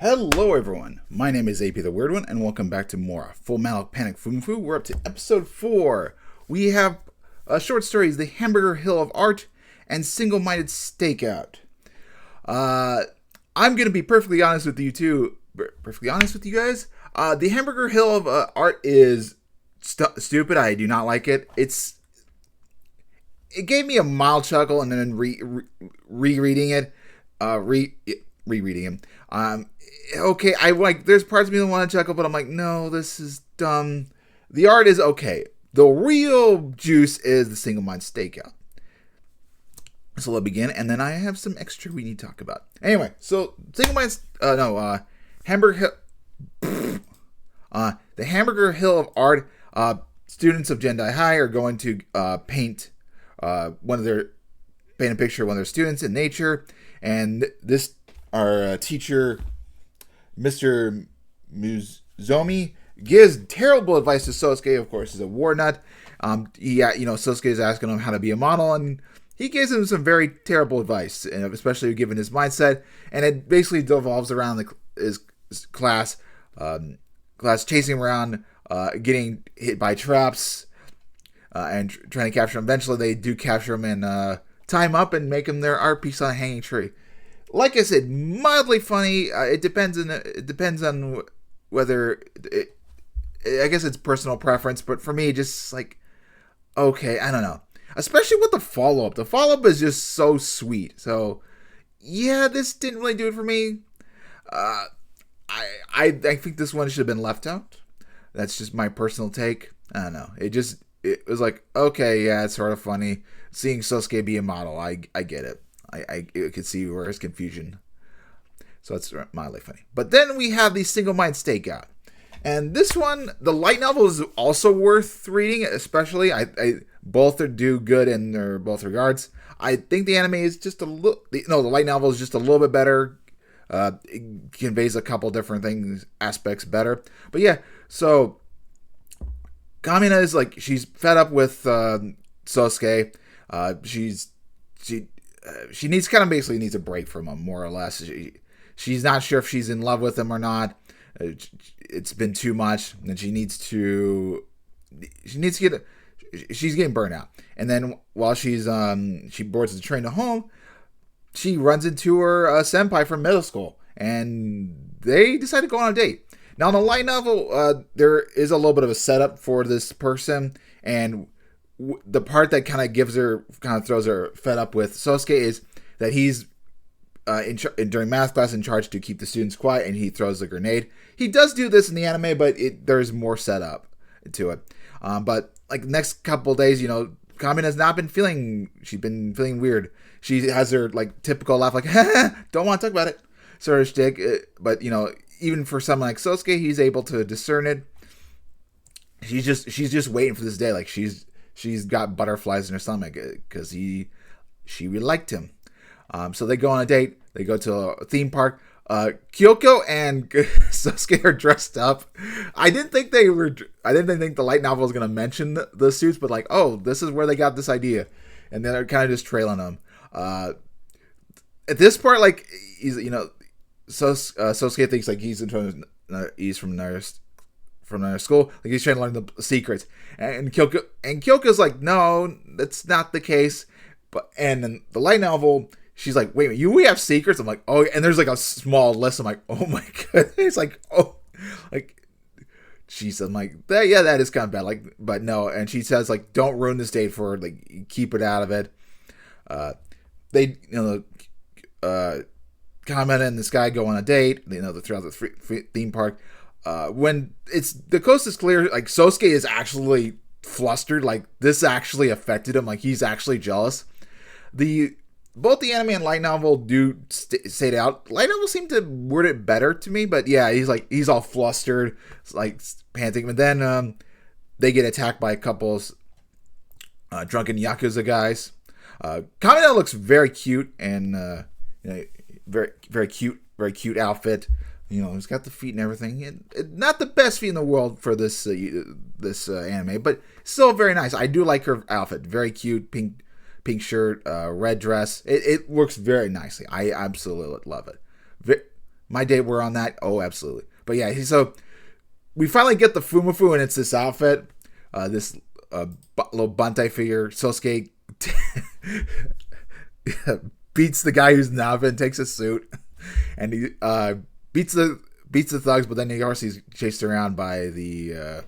Hello everyone, my name is AP the Weird One, and welcome back to more Full Metal Panic Fumoffu. We're up to episode 4. We have short stories, The Hamburger Hill of Art and Single-Minded Stakeout. I'm going to be perfectly honest with you guys. The Hamburger Hill of Art is stupid. I do not like it. It gave me a mild chuckle, and then rereading it, okay, there's parts of me that want to chuckle, but I'm like, no, this is dumb. The art is okay. The real juice is the single-minded stakeout. So let's begin, and then I have some extra we need to talk about. Anyway, so Hamburger Hill, the Hamburger Hill of Art. Students of Jendai High are going to paint a picture of one of their students in nature, and this our teacher, Mr. Muzomi, gives terrible advice to Sosuke. Of course, he's a war nut. Sosuke is asking him how to be a model, and he gives him some very terrible advice, and especially given his mindset. And it basically devolves around his class chasing around, getting hit by traps, and trying to capture him. Eventually, they do capture him and tie him up and make him their art piece on a hanging tree. Like I said, mildly funny. It depends on whether I guess it's personal preference, but for me, just like, okay, I don't know. Especially with the follow-up. The follow-up is just so sweet. So, yeah, this didn't really do it for me. I think this one should have been left out. That's just my personal take. I don't know. It was like, okay, yeah, it's sort of funny. Seeing Sosuke be a model, I get it. I could see where his confusion. So it's mildly funny. But then we have the single-minded stakeout. And this one, the light novel is also worth reading, especially. Both do good in their both regards. I think the anime is just the light novel is just a little bit better. It conveys a couple different aspects better. But yeah, so Kamina is she's fed up with Sosuke. She basically needs a break from him, more or less. She's not sure if she's in love with him or not. It's been too much, and she's getting burnt out. And then while she boards the train to home, she runs into her senpai from middle school, and they decide to go on a date. Now, in the light novel, there is a little bit of a setup for this person, and the part that kind of throws her fed up with Sosuke is that he's during math class in charge to keep the students quiet, and he throws a grenade. He does do this in the anime, but there's more setup to it. But next couple days, Kamina has not been she's been feeling weird. She has her typical laugh, don't want to talk about it sort of shtick. But even for someone like Sosuke, he's able to discern it. She's just waiting for this day. She's got butterflies in her stomach because she really liked him. So they go on a date. They go to a theme park. Kyoko and Sosuke are dressed up. I didn't think the light novel was going to mention the suits, but this is where they got this idea. And then they're kind of just trailing them. At this part, Sosuke thinks he's from another school. He's trying to learn the secrets. And Kyoko's like, no, that's not the case. And in the light novel, she's like, wait a minute, we have secrets? I'm like, oh, and there's a small list. I'm like, oh my god. It's jeez, I'm like, that is kind of bad. But no, and she says, don't ruin this date for her. Keep it out of it. Kamina and this guy go on a date, throughout the theme park. When the coast is clear, Sosuke is actually flustered. This actually affected him. He's actually jealous. Both the anime and light novel do say it out. Light novel seemed to word it better to me, but yeah, he's all flustered, panting. And then they get attacked by a couple drunken Yakuza guys. Kamina looks very cute and very, very cute outfit. He's got the feet and everything. Not the best feet in the world for this anime, but still very nice. I do like her outfit. Very cute, pink shirt, red dress. It works very nicely. I absolutely love it. my date were on that, oh, absolutely. But yeah, so we finally get the Fumoffu, and it's this outfit, this little Bantai figure. Sosuke beats the guy who's in the outfit and takes a suit, and he beats the thugs. But then of course he's chased around by the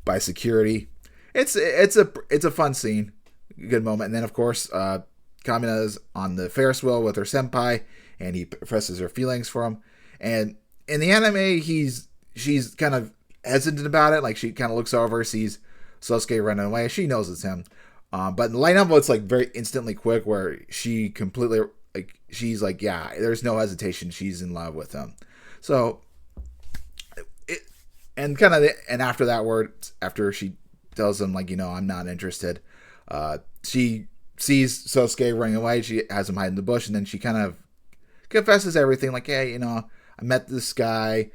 by security. It's a fun scene, good moment. And then of course Kamina's on the Ferris wheel with her senpai, and he professes her feelings for him. And in the anime, she's kind of hesitant about it. Like, she kind of looks over, sees Sosuke running away. She knows it's him. But in the light novel, it's like very instantly quick, where she completely, like, she's like, yeah, there's no hesitation. She's in love with him. So, and after that word, after she tells him, like, I'm not interested, she sees Sosuke running away. She has him hide in the bush, and then she kind of confesses everything, like, hey, I met this guy.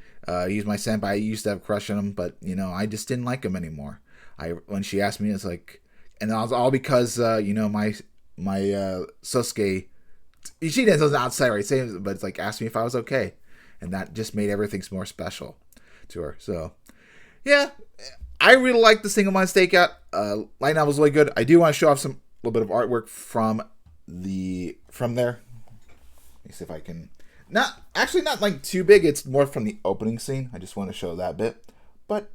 He's my senpai. I used to have a crush on him, but I just didn't like him anymore. When she asked me, it's like, and it was all because my Sosuke, she doesn't outside right say, but it's like, asked me if I was okay, and that just made everything more special to her. So yeah, I really like the single mind stakeout. Light novel was really good. I do want to show off a little bit of artwork from there. Let me see if I can. Not like too big. It's more from the opening scene. I just want to show that bit. But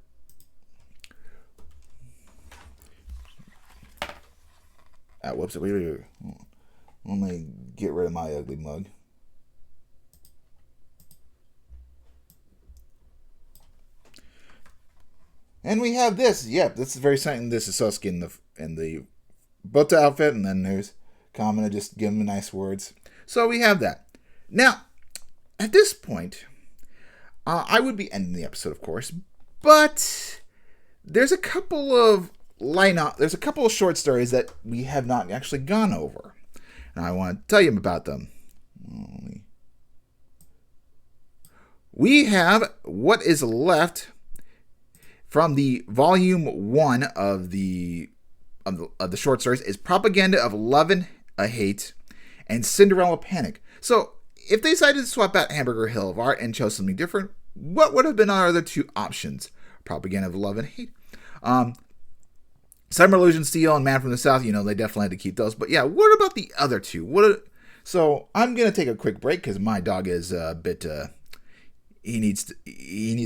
whoops! Wait. Let me get rid of my ugly mug. And we have this. Yep, this is very exciting. This is Sosuke in the Bota outfit, and then there's Kamina just giving him nice words. So we have that. Now, at this point, I would be ending the episode, of course, but there's a couple of short stories that we have not actually gone over, and I want to tell you about them. We have what is left from the volume 1 of the short stories is Propaganda of Love and Hate and Cinderella Panic. So, if they decided to swap out Hamburger Hill of Art and chose something different, what would have been our other two options? Propaganda of Love and Hate. Summer Illusion Steel and Man from the South, they definitely had to keep those. But yeah, what about the other two? So I'm going to take a quick break because my dog is a bit, he needs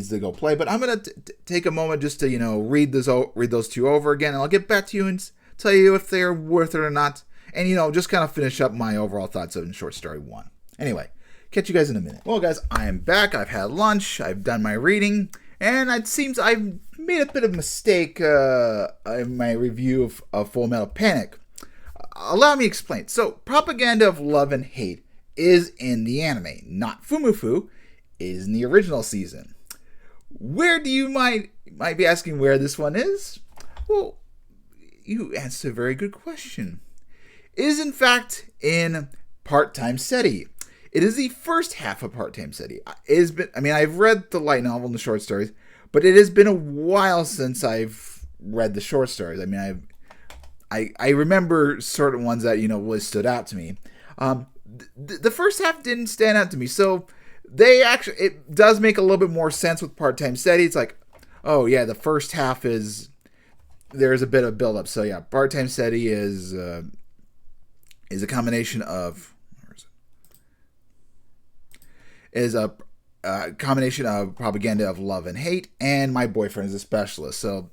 to go play. But I'm going to take a moment just to, read those two over again. And I'll get back to you and tell you if they're worth it or not. And, just kind of finish up my overall thoughts of short story 1. Anyway, catch you guys in a minute. Well, guys, I am back. I've had lunch. I've done my reading. And it seems I've made a bit of a mistake in my review of Full Metal Panic. Allow me to explain. So, Propaganda of Love and Hate is in the anime, not Fumoffu is in the original season. Where do you might be asking where this one is? Well, you answered a very good question. It is, in fact, in Part-Time SETI. It is the first half of Part-Time SETI. I've read the light novel and the short stories, but it has been a while since I've read the short stories. I remember certain ones that, really stood out to me. The first half didn't stand out to me, so it does make a little bit more sense with Part-Time SETI. It's like, oh yeah, the first half there's a bit of build-up. So yeah, Part-Time SETI is a combination of Propaganda of Love and Hate and My Boyfriend is a Specialist. So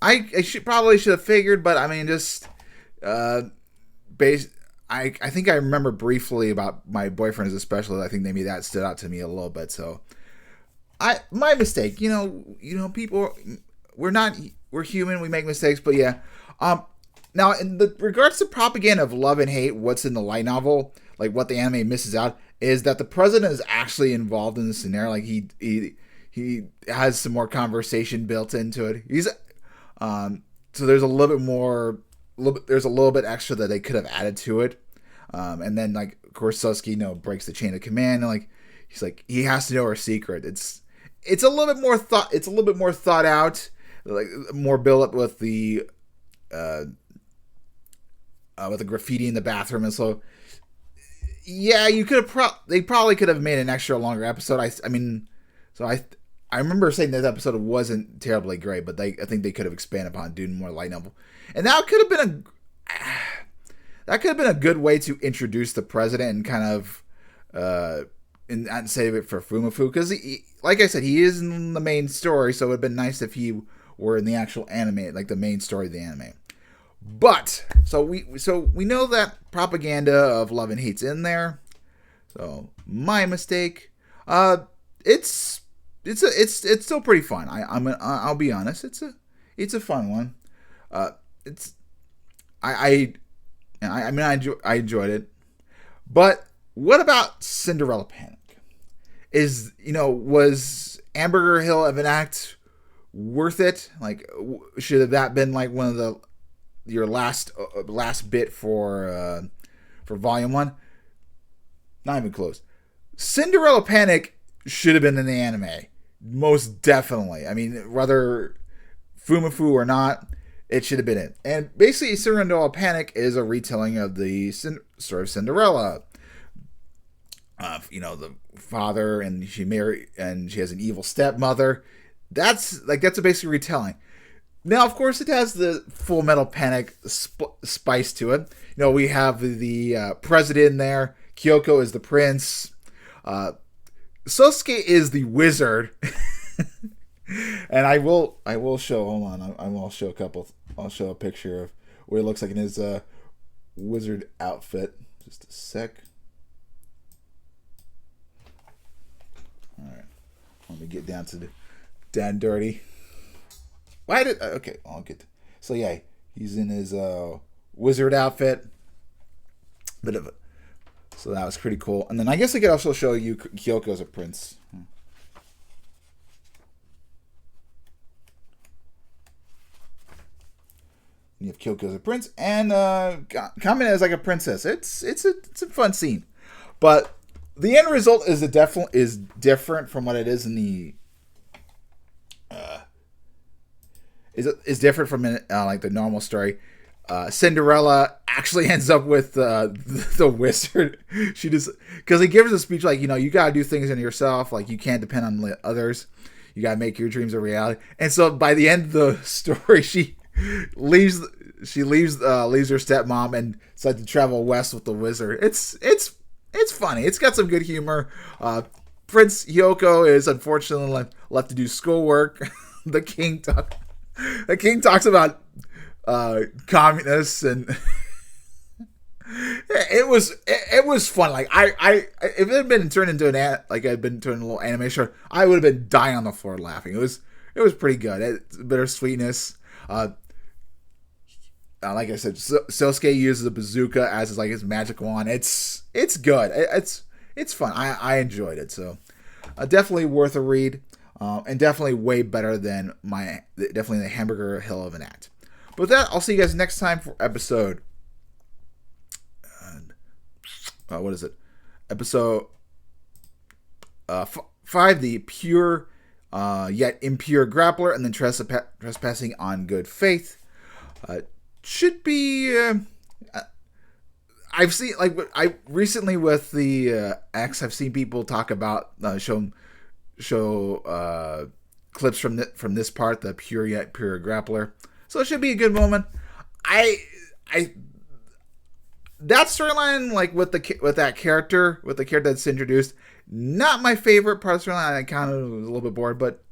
I probably should have figured, but I think I remember briefly about My Boyfriend is a Specialist. I think maybe that stood out to me a little bit. So my mistake. People, we're human. We make mistakes, but yeah. Now, in the regards to Propaganda of Love and Hate, what's in the light novel, like what the anime misses out, is that the president is actually involved in the scenario. Like he has some more conversation built into it. So there's a little bit extra that they could have added to it. And then, like, of course, Sasuke, breaks the chain of command, and like he has to know her secret. It's a little bit more thought out, like more build up with the graffiti in the bathroom, and so Yeah, you could have. They probably could have made an extra longer episode. I mean, so I remember saying this episode wasn't terribly great, but I think they could have expanded upon doing more light novel, and that could have been a good way to introduce the president and kind of and save it for Fumoffu, because like I said, he is in the main story, so it would have been nice if he were in the actual anime, like the main story of the anime. But so we know that propaganda of love and hate's in there. So my mistake. It's still pretty fun. I'll be honest. It's a fun one. It's I mean I enjoyed it. But what about Cinderella Panic? Was Hamburger Hill of an Act worth it? Like, should have that been like one of your last bit for Volume 1? Not even close. Cinderella Panic should have been in the anime, most definitely. I mean, whether Fumoffu or not, it should have been it. And basically, Cinderella Panic is a retelling of the story of Cinderella. The father, and she has an evil stepmother. That's a basic retelling. Now, of course, it has the Full Metal Panic spice to it. We have the president in there. Kyoko is the prince. Sosuke is the wizard. And I will show. Hold on, I will show a couple. I'll show a picture of what it looks like in his wizard outfit. Just a sec. All right, let me get down to the down dirty. Why did okay? I'll get. So yeah, he's in his wizard outfit. So that was pretty cool. And then I guess I could also show you Kyoko as a prince. You have Kyoko as a prince, and Kaname as like a princess. It's a fun scene, but the end result is different from what it is in the. Is different from like the normal story. Cinderella actually ends up with the wizard. She just because he gives a speech like you gotta do things in yourself, like you can't depend on others. You gotta make your dreams a reality. And so by the end of the story, she leaves her stepmom and decides to travel west with the wizard. It's funny. It's got some good humor. Prince Hyoko is unfortunately left to do schoolwork. The king talks about communists, and it was fun. Like if it had been turned into I'd been turned into a little animation, I would have been dying on the floor laughing. It was pretty good. It's bittersweetness. Like I said, Sosuke uses a bazooka as his magic wand. It's good. It's fun. I enjoyed it. So definitely worth a read. And definitely way better than definitely the Hamburger Hill of an Act. But with that, I'll see you guys next time for episode. What is it? Episode 5, the pure yet impure grappler, and then trespassing on good faith. Should be. I've seen I recently with the X. I've seen people talk about show clips from this part, the pure yet pure grappler. So it should be a good moment. That storyline, with the character that's introduced, not my favorite part of the storyline. I kind of was a little bit bored, but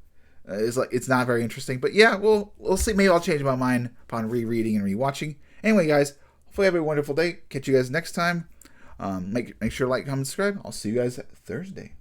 it's not very interesting. But yeah, we'll see. Maybe I'll change my mind upon rereading and rewatching. Anyway, guys, hopefully you have a wonderful day. Catch you guys next time. Make sure to like, comment, subscribe. I'll see you guys Thursday.